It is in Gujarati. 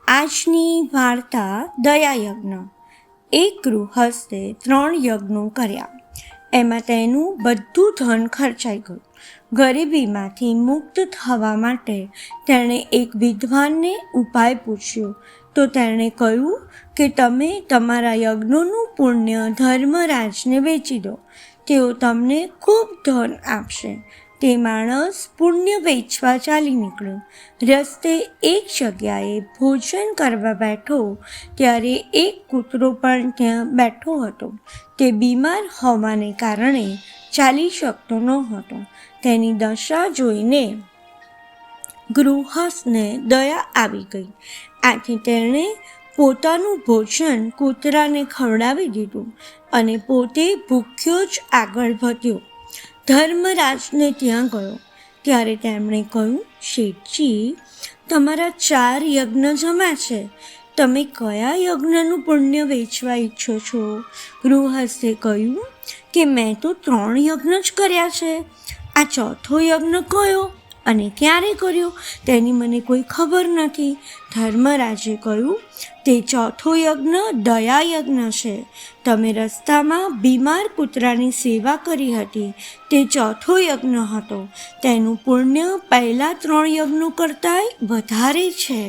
આજની વાર્તા દયાયજ્ઞ. એક ગૃહસ્થે 3 યજ્ઞો કર્યા. એમાં તેનું બધું ધન ખર્ચાઈ ગયું. ગરીબીમાંથી મુક્ત થવા માટે તેણે એક વિદ્વાનને ઉપાય પૂછ્યો તો તેણે કહ્યું કે તમે તમારા યજ્ઞોનું પુણ્ય ધર્મરાજને વેચી દો, તેઓ તમને ખૂબ ધન આપશે. તે માણસ પુણ્ય વેચવા ચાલી નીકળ્યો. રસ્તે એક જગ્યાએ ભોજન કરવા બેઠો ત્યારે એક કૂતરો પણ ત્યાં બેઠો હતો. તે બીમાર હોવાને કારણે ચાલી શકતો નહોતો. તેની દશા જોઈને ગૃહસ્થને દયા આવી ગઈ. આથી તેણે પોતાનું ભોજન કૂતરાને ખવડાવી દીધું અને પોતે ભૂખ્યો જ આગળ વધ્યો. ધર્મરાજને ત્યાં ગયો ત્યારે તેમણે કહ્યું, શેઠજી, તમારા 4 યજ્ઞ જમા છે. તમે કયા યજ્ઞનું પુણ્ય વેચવા ઈચ્છો છો? ગૃહસ્થે કહ્યું કે મેં તો 3 યજ્ઞ જ કર્યા છે. આ 4થો યજ્ઞ કયો અને ક્યારે કર્યો તેની મને કોઈ ખબર નથી. ધર્મરાજે કહ્યું, તે 4થો યજ્ઞ દયા યજ્ઞ છે. તમે રસ્તામાં બીમાર કૂતરાની સેવા કરી હતી, તે 4થો યજ્ઞ હતો. તેનું પુણ્ય પહેલાં 3 યજ્ઞો કરતાંય વધારે છે.